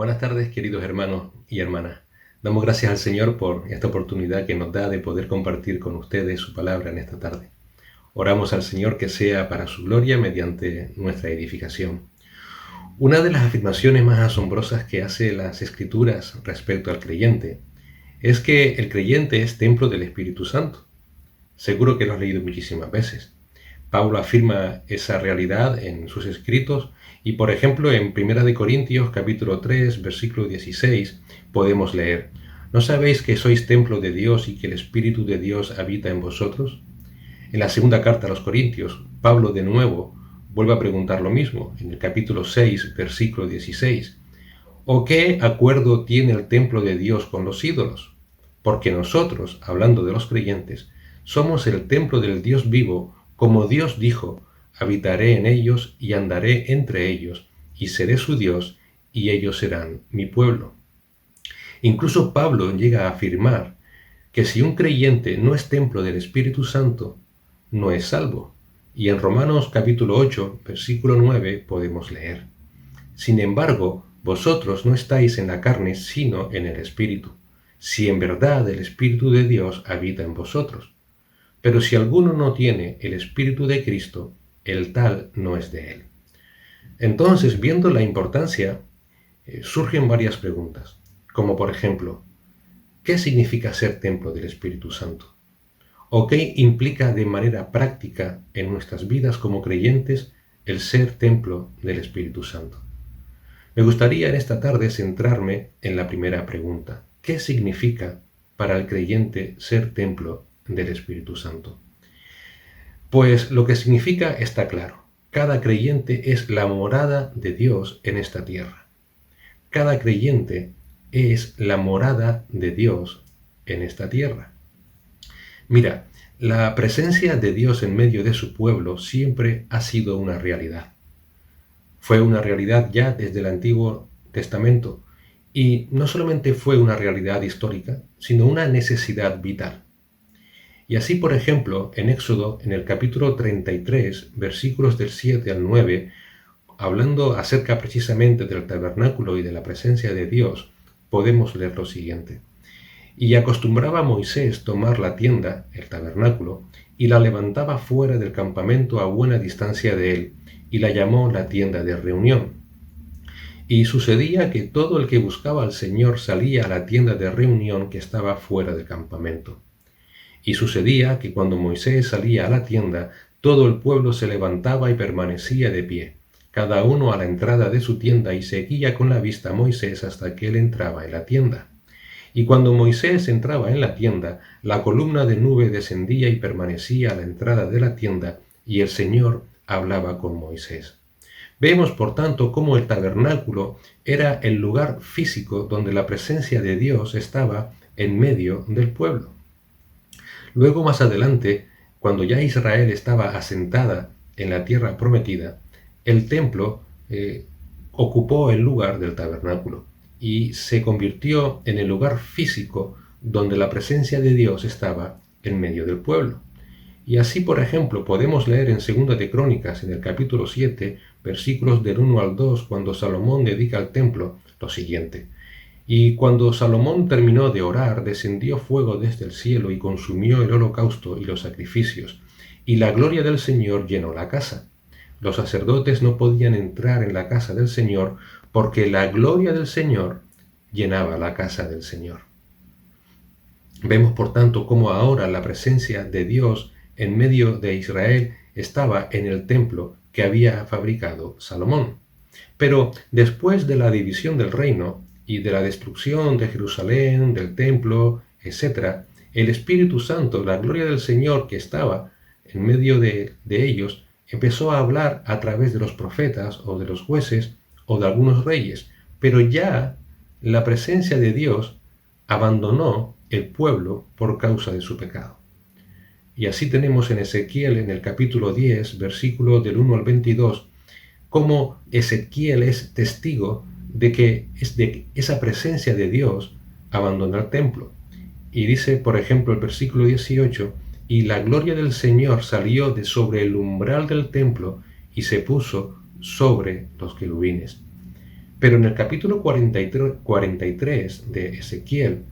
Buenas tardes, queridos hermanos y hermanas. Damos gracias al Señor por esta oportunidad que nos da de poder compartir con ustedes su palabra en esta tarde. Oramos al Señor que sea para su gloria mediante nuestra edificación. Una de las afirmaciones más asombrosas que hace las Escrituras respecto al creyente es que el creyente es templo del Espíritu Santo. Seguro que lo has leído muchísimas veces. Pablo afirma esa realidad en sus escritos y, por ejemplo, en 1 Corintios capítulo 3, versículo 16, podemos leer: ¿No sabéis que sois templo de Dios y que el Espíritu de Dios habita en vosotros? En la segunda carta a los Corintios, Pablo de nuevo vuelve a preguntar lo mismo, en el capítulo 6, versículo 16. ¿O qué acuerdo tiene el templo de Dios con los ídolos? Porque nosotros, hablando de los creyentes, somos el templo del Dios vivo, como Dios dijo: habitaré en ellos y andaré entre ellos, y seré su Dios, y ellos serán mi pueblo. Incluso Pablo llega a afirmar que si un creyente no es templo del Espíritu Santo, no es salvo. Y en Romanos capítulo 8, versículo 9 podemos leer: Sin embargo, vosotros no estáis en la carne, sino en el Espíritu, si en verdad el Espíritu de Dios habita en vosotros. Pero si alguno no tiene el Espíritu de Cristo, el tal no es de él. Entonces, viendo la importancia, surgen varias preguntas, como por ejemplo, ¿qué significa ser templo del Espíritu Santo? ¿O qué implica de manera práctica en nuestras vidas como creyentes el ser templo del Espíritu Santo? Me gustaría en esta tarde centrarme en la primera pregunta. ¿Qué significa para el creyente ser templo del Espíritu Santo? Pues lo que significa está claro. Cada creyente es la morada de Dios en esta tierra. Cada creyente es la morada de Dios en esta tierra. Mira, la presencia de Dios en medio de su pueblo siempre ha sido una realidad. Fue una realidad ya desde el Antiguo Testamento, y no solamente fue una realidad histórica, sino una necesidad vital. Y así, por ejemplo, en Éxodo, en el capítulo 33, versículos del 7 al 9, hablando acerca precisamente del tabernáculo y de la presencia de Dios, podemos leer lo siguiente: Y acostumbraba Moisés tomar la tienda, el tabernáculo, y la levantaba fuera del campamento a buena distancia de él, y la llamó la tienda de reunión. Y sucedía que todo el que buscaba al Señor salía a la tienda de reunión que estaba fuera del campamento. Y sucedía que cuando Moisés salía a la tienda, todo el pueblo se levantaba y permanecía de pie, cada uno a la entrada de su tienda, y seguía con la vista a Moisés hasta que él entraba en la tienda. Y cuando Moisés entraba en la tienda, la columna de nube descendía y permanecía a la entrada de la tienda, y el Señor hablaba con Moisés. Vemos, por tanto, cómo el tabernáculo era el lugar físico donde la presencia de Dios estaba en medio del pueblo. Luego, más adelante, cuando ya Israel estaba asentada en la tierra prometida, el templo ocupó el lugar del tabernáculo y se convirtió en el lugar físico donde la presencia de Dios estaba en medio del pueblo. Y así, por ejemplo, podemos leer en 2 de Crónicas, en el capítulo 7, versículos del 1 al 2, cuando Salomón dedica al templo, lo siguiente: Y cuando Salomón terminó de orar, descendió fuego desde el cielo y consumió el holocausto y los sacrificios, y la gloria del Señor llenó la casa. Los sacerdotes no podían entrar en la casa del Señor, porque la gloria del Señor llenaba la casa del Señor. Vemos, por tanto, cómo ahora la presencia de Dios en medio de Israel estaba en el templo que había fabricado Salomón. Pero después de la división del reino y de la destrucción de Jerusalén, del templo, etc., el Espíritu Santo, la gloria del Señor que estaba en medio de ellos, empezó a hablar a través de los profetas o de los jueces o de algunos reyes, pero ya la presencia de Dios abandonó el pueblo por causa de su pecado. Y así tenemos en Ezequiel, en el capítulo 10, versículo del 1 al 22, cómo Ezequiel es testigo de que esa presencia de Dios abandonó el templo. Y dice, por ejemplo, el versículo 18, y la gloria del Señor salió de sobre el umbral del templo y se puso sobre los querubines. Pero en el capítulo 43 de Ezequiel,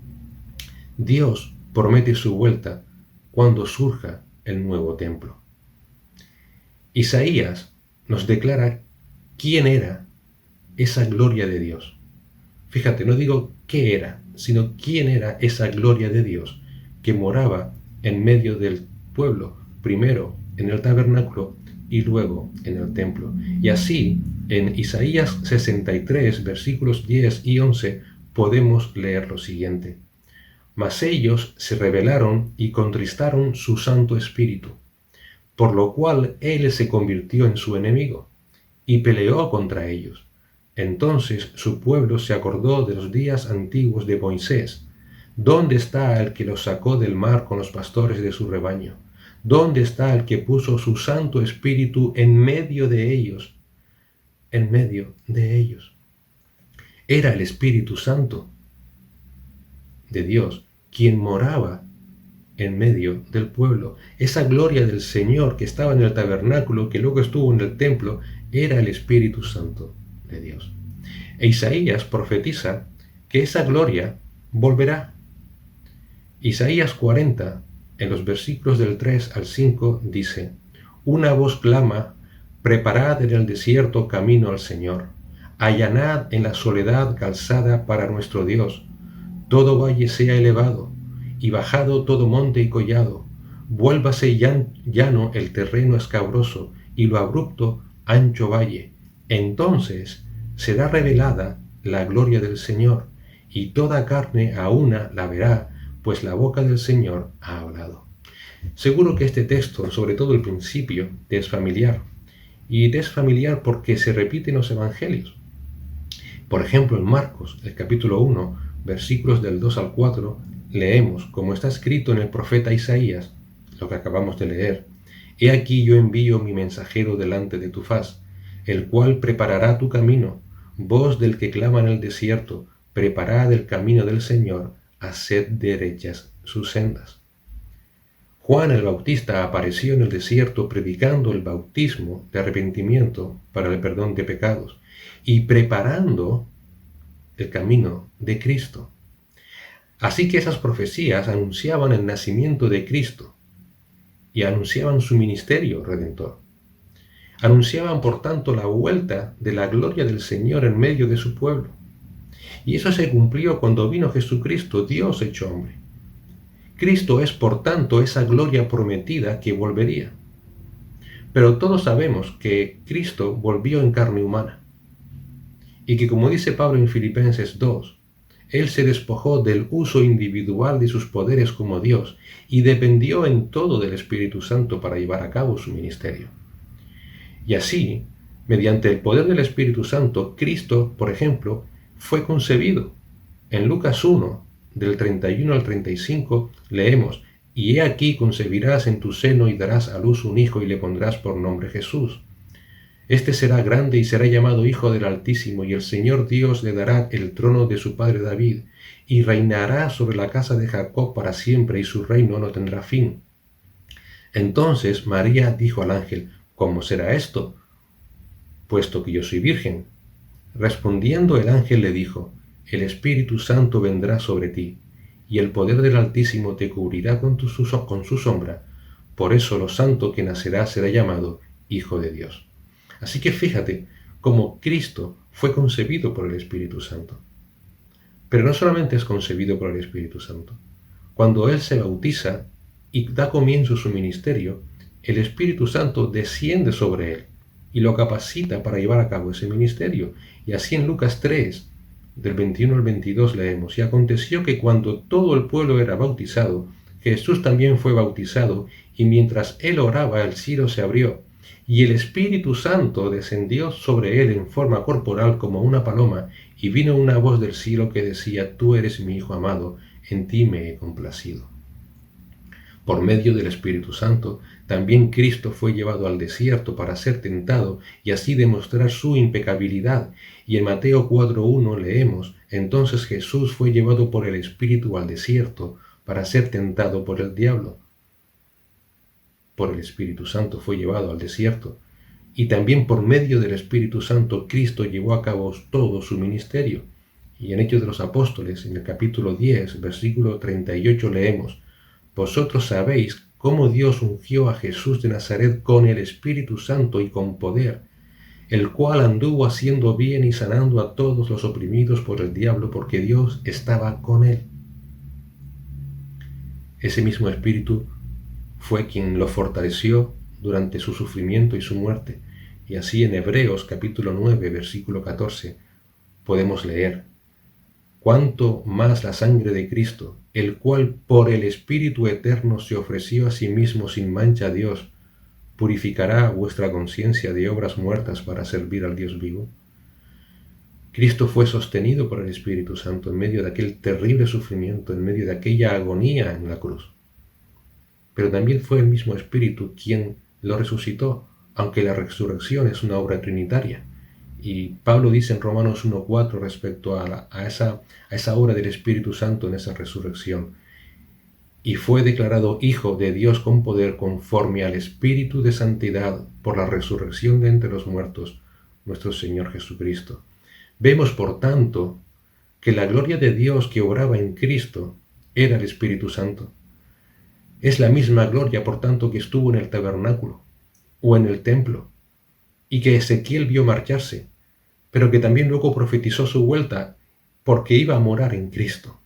Dios promete su vuelta cuando surja el nuevo templo. Isaías nos declara quién era esa gloria de Dios. Fíjate, no digo qué era, sino quién era esa gloria de Dios que moraba en medio del pueblo, primero en el tabernáculo y luego en el templo. Y así, en Isaías 63, versículos 10 y 11, podemos leer lo siguiente. Mas ellos se rebelaron y contristaron su Santo Espíritu, por lo cual él se convirtió en su enemigo y peleó contra ellos. Entonces su pueblo se acordó de los días antiguos de Moisés. ¿Dónde está el que los sacó del mar con los pastores de su rebaño? ¿Dónde está el que puso su Santo Espíritu en medio de ellos? En medio de ellos. Era el Espíritu Santo de Dios quien moraba en medio del pueblo. Esa gloria del Señor que estaba en el tabernáculo, que luego estuvo en el templo, era el Espíritu Santo de Dios. E Isaías profetiza que esa gloria volverá. Isaías 40, en los versículos del 3 al 5, dice: Una voz clama, preparad en el desierto camino al Señor, allanad en la soledad calzada para nuestro Dios. Todo valle sea elevado, y bajado todo monte y collado, vuélvase llano el terreno escabroso, y lo abrupto ancho valle. Entonces será revelada la gloria del Señor, y toda carne a una la verá, pues la boca del Señor ha hablado. Seguro que este texto, sobre todo el principio, te es familiar, y te es familiar porque se repite en los evangelios. Por ejemplo, en Marcos, el capítulo 1, versículos del 2 al 4, leemos, como está escrito en el profeta Isaías, lo que acabamos de leer: He aquí yo envío mi mensajero delante de tu faz, el cual preparará tu camino. Voz del que clama en el desierto, preparad el camino del Señor, haced derechas sus sendas. Juan el Bautista apareció en el desierto predicando el bautismo de arrepentimiento para el perdón de pecados y preparando el camino de Cristo. Así que esas profecías anunciaban el nacimiento de Cristo y anunciaban su ministerio redentor. Anunciaban, por tanto, la vuelta de la gloria del Señor en medio de su pueblo. Y eso se cumplió cuando vino Jesucristo, Dios hecho hombre. Cristo es, por tanto, esa gloria prometida que volvería. Pero todos sabemos que Cristo volvió en carne humana. Y que, como dice Pablo en Filipenses 2, Él se despojó del uso individual de sus poderes como Dios y dependió en todo del Espíritu Santo para llevar a cabo su ministerio. Y así, mediante el poder del Espíritu Santo, Cristo, por ejemplo, fue concebido. En Lucas 1, del 31 al 35, leemos: Y he aquí concebirás en tu seno y darás a luz un hijo y le pondrás por nombre Jesús. Este será grande y será llamado Hijo del Altísimo, y el Señor Dios le dará el trono de su padre David, y reinará sobre la casa de Jacob para siempre, y su reino no tendrá fin. Entonces María dijo al ángel: ¿Cómo será esto, puesto que yo soy virgen? Respondiendo el ángel le dijo: El Espíritu Santo vendrá sobre ti, y el poder del Altísimo te cubrirá con su sombra. Por eso lo santo que nacerá será llamado Hijo de Dios. Así que fíjate cómo Cristo fue concebido por el Espíritu Santo. Pero no solamente es concebido por el Espíritu Santo. Cuando Él se bautiza y da comienzo a su ministerio, el Espíritu Santo desciende sobre Él y lo capacita para llevar a cabo ese ministerio. Y así en Lucas 3, del 21 al 22 leemos: Y aconteció que cuando todo el pueblo era bautizado, Jesús también fue bautizado, y mientras él oraba, el cielo se abrió, y el Espíritu Santo descendió sobre él en forma corporal como una paloma, y vino una voz del cielo que decía: Tú eres mi Hijo amado, en ti me he complacido. Por medio del Espíritu Santo, también Cristo fue llevado al desierto para ser tentado y así demostrar su impecabilidad. Y en Mateo 4:1 leemos: Entonces Jesús fue llevado por el Espíritu al desierto para ser tentado por el diablo. Por el Espíritu Santo fue llevado al desierto. y también por medio del Espíritu Santo Cristo llevó a cabo todo su ministerio. Y en Hechos de los Apóstoles, en el capítulo 10, versículo 38, leemos: Vosotros sabéis cómo Dios ungió a Jesús de Nazaret con el Espíritu Santo y con poder, el cual anduvo haciendo bien y sanando a todos los oprimidos por el diablo, porque Dios estaba con él. Ese mismo Espíritu fue quien lo fortaleció durante su sufrimiento y su muerte. Y así en Hebreos capítulo 9, versículo 14, podemos leer: cuánto más la sangre de Cristo, el cual por el Espíritu eterno se ofreció a sí mismo sin mancha a Dios, purificará vuestra conciencia de obras muertas para servir al Dios vivo. Cristo fue sostenido por el Espíritu Santo en medio de aquel terrible sufrimiento, en medio de aquella agonía en la cruz. Pero también fue el mismo Espíritu quien lo resucitó, aunque la resurrección es una obra trinitaria. Y Pablo dice en Romanos 1:4 respecto a esa obra del Espíritu Santo en esa resurrección: y fue declarado Hijo de Dios con poder conforme al Espíritu de santidad por la resurrección de entre los muertos, nuestro Señor Jesucristo. Vemos, por tanto, que la gloria de Dios que obraba en Cristo era el Espíritu Santo. Es la misma gloria, por tanto, que estuvo en el tabernáculo o en el templo, y que Ezequiel vio marcharse, pero que también luego profetizó su vuelta, porque iba a morar en Cristo.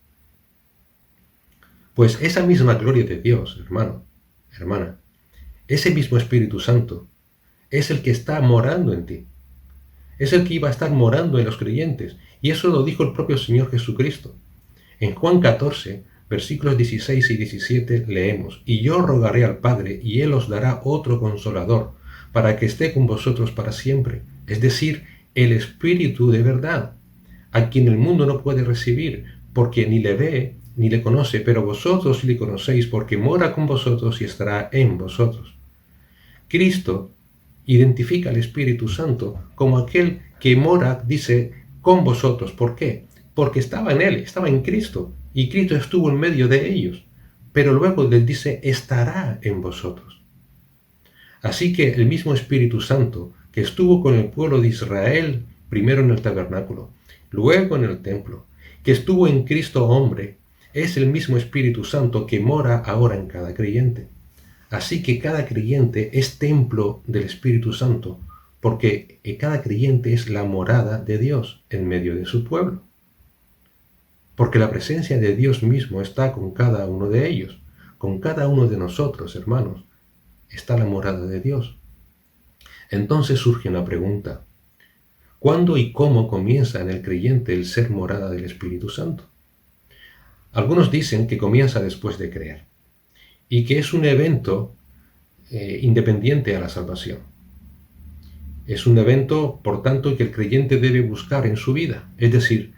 Pues esa misma gloria de Dios, hermano, hermana, ese mismo Espíritu Santo, es el que está morando en ti. Es el que iba a estar morando en los creyentes, y eso lo dijo el propio Señor Jesucristo. En Juan 14, versículos 16 y 17 leemos: y yo rogaré al Padre, y Él os dará otro Consolador, para que esté con vosotros para siempre, es decir, el Espíritu de verdad, a quien el mundo no puede recibir, porque ni le ve ni le conoce, pero vosotros sí le conocéis, porque mora con vosotros y estará en vosotros. Cristo identifica al Espíritu Santo como aquel que mora, dice, con vosotros. ¿Por qué? Porque estaba en Él, estaba en Cristo, y Cristo estuvo en medio de ellos, pero luego les dice, estará en vosotros. Así que el mismo Espíritu Santo que estuvo con el pueblo de Israel, primero en el tabernáculo, luego en el templo, que estuvo en Cristo hombre, es el mismo Espíritu Santo que mora ahora en cada creyente. Así que cada creyente es templo del Espíritu Santo, porque cada creyente es la morada de Dios en medio de su pueblo. Porque la presencia de Dios mismo está con cada uno de ellos, con cada uno de nosotros, hermanos, está la morada de Dios. Entonces surge una pregunta: ¿cuándo y cómo comienza en el creyente el ser morada del Espíritu Santo? Algunos dicen que comienza después de creer, y que es un evento independiente a la salvación. Es un evento, por tanto, que el creyente debe buscar en su vida. Es decir,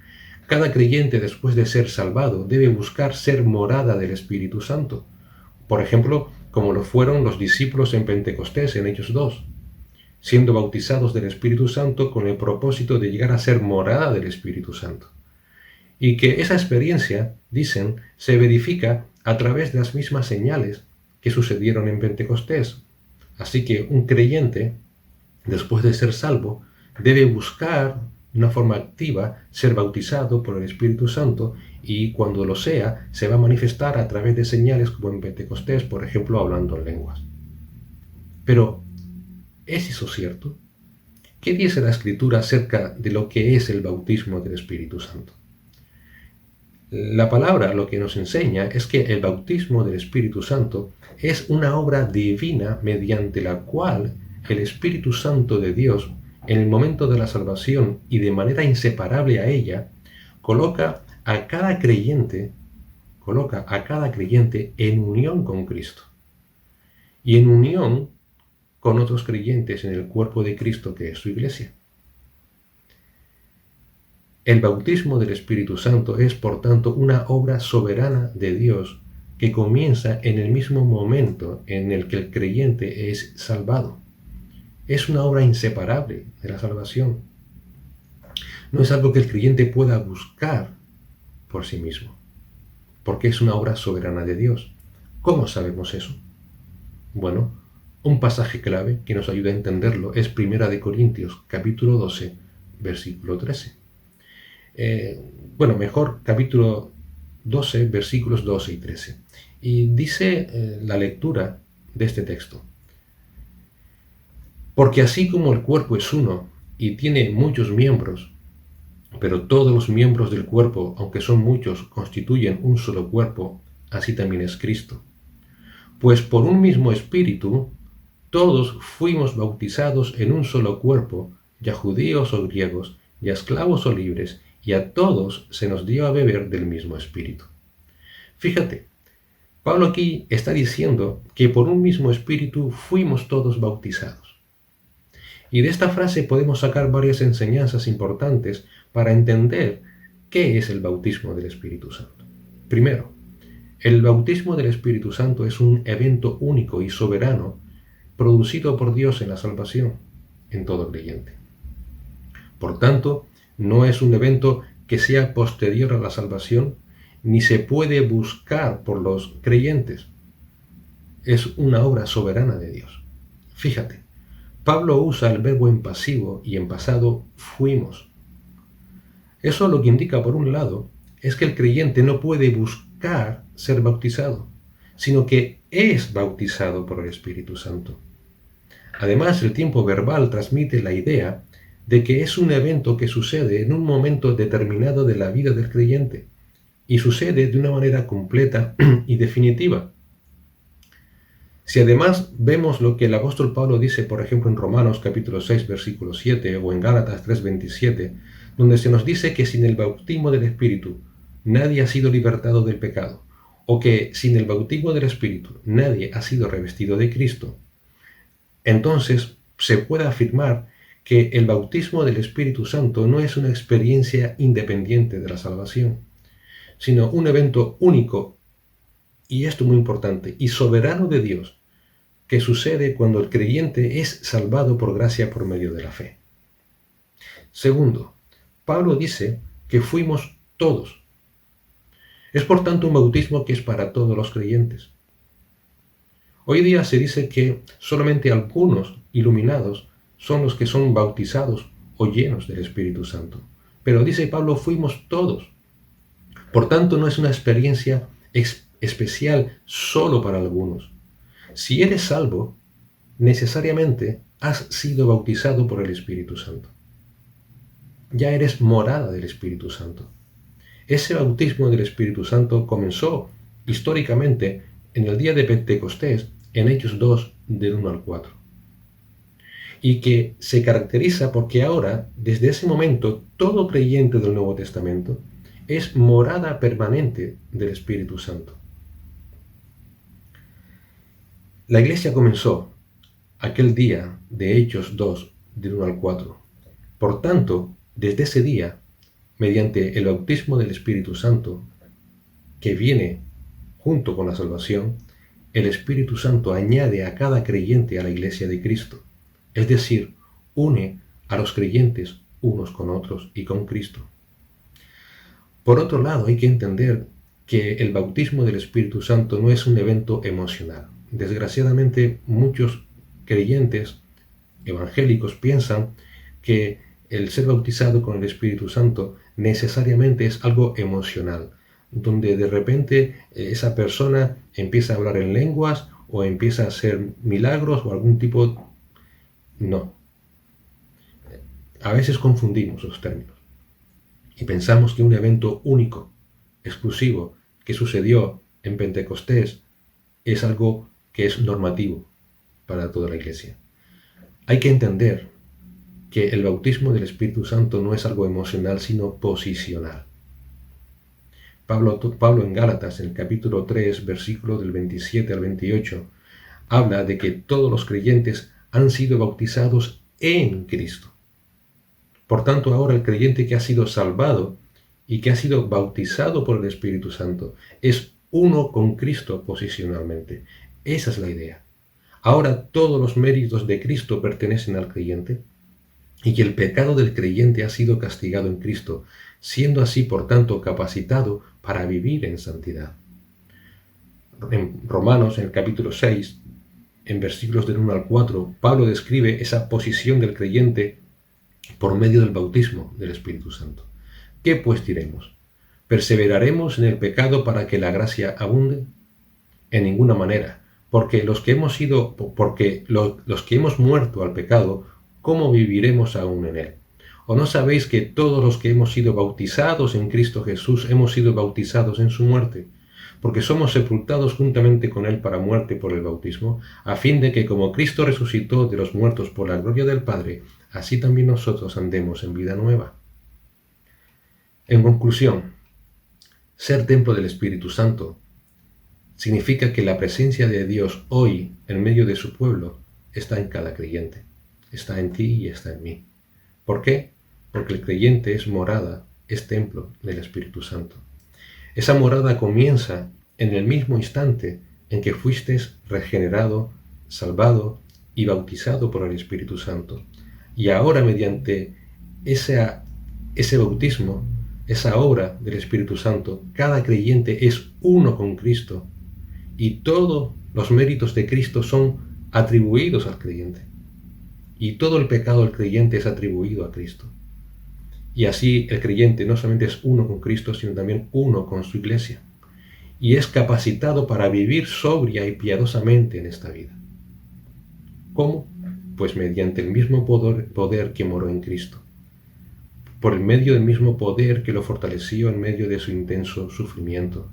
cada creyente después de ser salvado debe buscar ser morada del Espíritu Santo. Por ejemplo, como lo fueron los discípulos en Pentecostés en Hechos 2, siendo bautizados del Espíritu Santo con el propósito de llegar a ser morada del Espíritu Santo. Y que esa experiencia, dicen, se verifica a través de las mismas señales que sucedieron en Pentecostés. Así que un creyente, después de ser salvo, debe buscar de una forma activa ser bautizado por el Espíritu Santo, y cuando lo sea, se va a manifestar a través de señales como en Pentecostés, por ejemplo, hablando en lenguas. Pero, ¿es eso cierto? ¿Qué dice la Escritura acerca de lo que es el bautismo del Espíritu Santo? La palabra lo que nos enseña es que el bautismo del Espíritu Santo es una obra divina mediante la cual el Espíritu Santo de Dios, en el momento de la salvación y de manera inseparable a ella, coloca a cada creyente en unión con Cristo y en unión con otros creyentes en el cuerpo de Cristo, que es su iglesia. El bautismo del Espíritu Santo es, por tanto, una obra soberana de Dios que comienza en el mismo momento en el que el creyente es salvado. Es una obra inseparable de la salvación. No es algo que el creyente pueda buscar por sí mismo, porque es una obra soberana de Dios. ¿Cómo sabemos eso? Bueno, Un pasaje clave que nos ayuda a entenderlo es 1 Corintios, capítulo 12, versículo 13. Mejor capítulo 12, versículos 12 y 13. Y dice la lectura de este texto: porque así como el cuerpo es uno y tiene muchos miembros, pero todos los miembros del cuerpo, aunque son muchos, constituyen un solo cuerpo, así también es Cristo. Pues por un mismo espíritu, todos fuimos bautizados en un solo cuerpo, ya judíos o griegos, ya esclavos o libres, y a todos se nos dio a beber del mismo espíritu. Fíjate, Pablo aquí está diciendo que por un mismo espíritu fuimos todos bautizados. Y de esta frase podemos sacar varias enseñanzas importantes para entender qué es el bautismo del Espíritu Santo. Primero, el bautismo del Espíritu Santo es un evento único y soberano producido por Dios en la salvación, en todo creyente. Por tanto, no es un evento que sea posterior a la salvación, ni se puede buscar por los creyentes. Es una obra soberana de Dios. Fíjate, Pablo usa el verbo en pasivo y en pasado fuimos. Eso lo que indica, por un lado, es que el creyente no puede buscar ser bautizado, sino que es bautizado por el Espíritu Santo. Además, el tiempo verbal transmite la idea de que es un evento que sucede en un momento determinado de la vida del creyente y sucede de una manera completa y definitiva. Si además vemos lo que el apóstol Pablo dice, por ejemplo, en Romanos capítulo 6, versículo 7, o en Gálatas 3:27, donde se nos dice que sin el bautismo del Espíritu nadie ha sido libertado del pecado, o que sin el bautismo del Espíritu nadie ha sido revestido de Cristo, entonces se puede afirmar que el bautismo del Espíritu Santo no es una experiencia independiente de la salvación, sino un evento único, y esto muy importante, y soberano de Dios, que sucede cuando el creyente es salvado por gracia por medio de la fe. Segundo, Pablo dice que fuimos todos. Es por tanto un bautismo que es para todos los creyentes. Hoy día se dice que solamente algunos iluminados son los que son bautizados o llenos del Espíritu Santo. Pero dice Pablo, fuimos todos. Por tanto, no es una experiencia especial solo para algunos. Si eres salvo, necesariamente has sido bautizado por el Espíritu Santo. Ya eres morada del Espíritu Santo. Ese bautismo del Espíritu Santo comenzó históricamente en el día de Pentecostés, en Hechos 2, del 1 al 4. Y que se caracteriza porque ahora, desde ese momento, todo creyente del Nuevo Testamento es morada permanente del Espíritu Santo. La iglesia comenzó aquel día de Hechos 2, del 1 al 4. Por tanto, desde ese día, mediante el bautismo del Espíritu Santo, que viene junto con la salvación, el Espíritu Santo añade a cada creyente a la iglesia de Cristo, es decir, une a los creyentes unos con otros y con Cristo. Por otro lado, hay que entender que el bautismo del Espíritu Santo no es un evento emocional. Desgraciadamente, muchos creyentes evangélicos piensan que el ser bautizado con el Espíritu Santo necesariamente es algo emocional, donde de repente esa persona empieza a hablar en lenguas o empieza a hacer milagros o algún tipo. No. A veces confundimos los términos y pensamos que un evento único, exclusivo, que sucedió en Pentecostés es algo que es normativo para toda la iglesia. Hay que entender que el bautismo del Espíritu Santo no es algo emocional, sino posicional. Pablo en Gálatas, en el capítulo 3, versículo del 27 al 28, habla de que todos los creyentes han sido bautizados en Cristo. Por tanto, ahora el creyente que ha sido salvado y que ha sido bautizado por el Espíritu Santo es uno con Cristo posicionalmente. Esa es la idea. Ahora todos los méritos de Cristo pertenecen al creyente y que el pecado del creyente ha sido castigado en Cristo, siendo así, por tanto, capacitado para vivir en santidad. En Romanos, en el capítulo 6, en versículos del 1 al 4, Pablo describe esa posición del creyente por medio del bautismo del Espíritu Santo. ¿Qué pues diremos? ¿Perseveraremos en el pecado para que la gracia abunde? En ninguna manera, porque los que hemos muerto al pecado, ¿cómo viviremos aún en él? ¿O no sabéis que todos los que hemos sido bautizados en Cristo Jesús hemos sido bautizados en su muerte? Porque somos sepultados juntamente con él para muerte por el bautismo, a fin de que como Cristo resucitó de los muertos por la gloria del Padre, así también nosotros andemos en vida nueva. En conclusión, ser templo del Espíritu Santo significa que la presencia de Dios hoy en medio de su pueblo está en cada creyente, está en ti y está en mí. ¿Por qué? Porque el creyente es morada, es templo del Espíritu Santo. Esa morada comienza en el mismo instante en que fuiste regenerado, salvado y bautizado por el Espíritu Santo. Y ahora mediante ese bautismo, esa obra del Espíritu Santo, cada creyente es uno con Cristo y todos los méritos de Cristo son atribuidos al creyente. Y todo el pecado del creyente es atribuido a Cristo. Y así el creyente no solamente es uno con Cristo, sino también uno con su iglesia. Y es capacitado para vivir sobria y piadosamente en esta vida. ¿Cómo? Pues mediante el mismo poder que moró en Cristo. Por el medio del mismo poder que lo fortaleció en medio de su intenso sufrimiento.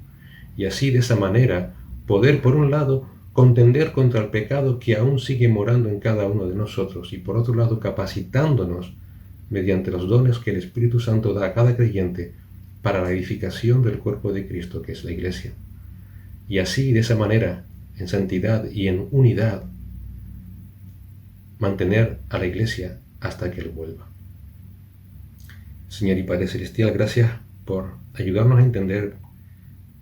Y así de esa manera poder, por un lado, contender contra el pecado que aún sigue morando en cada uno de nosotros y por otro lado capacitándonos mediante los dones que el Espíritu Santo da a cada creyente para la edificación del cuerpo de Cristo, que es la Iglesia. Y así, de esa manera, en santidad y en unidad, mantener a la Iglesia hasta que Él vuelva. Señor y Padre Celestial, gracias por ayudarnos a entender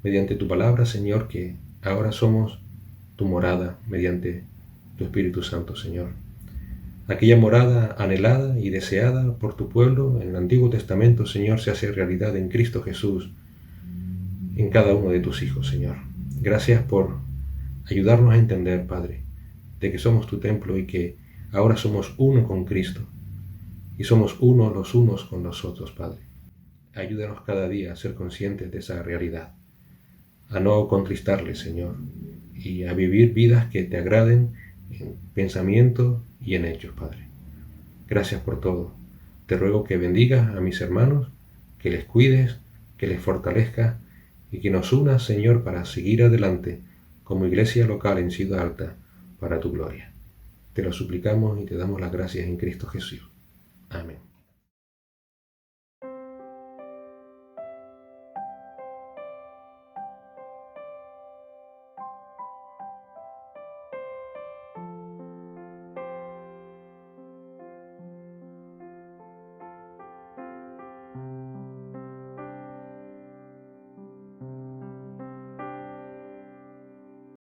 mediante tu palabra, Señor, que ahora somos tu morada mediante tu Espíritu Santo, Señor. Aquella morada anhelada y deseada por tu pueblo en el Antiguo Testamento, Señor, se hace realidad en Cristo Jesús, en cada uno de tus hijos, Señor. Gracias por ayudarnos a entender, Padre, de que somos tu templo y que ahora somos uno con Cristo y somos uno los unos con los otros, Padre. Ayúdanos cada día a ser conscientes de esa realidad, a no contristarle, Señor, y a vivir vidas que te agraden en pensamiento y en hechos, Padre. Gracias por todo. Te ruego que bendigas a mis hermanos, que les cuides, que les fortalezcas y que nos unas, Señor, para seguir adelante como iglesia local en Ciudad Alta para tu gloria. Te lo suplicamos y te damos las gracias en Cristo Jesús. Amén.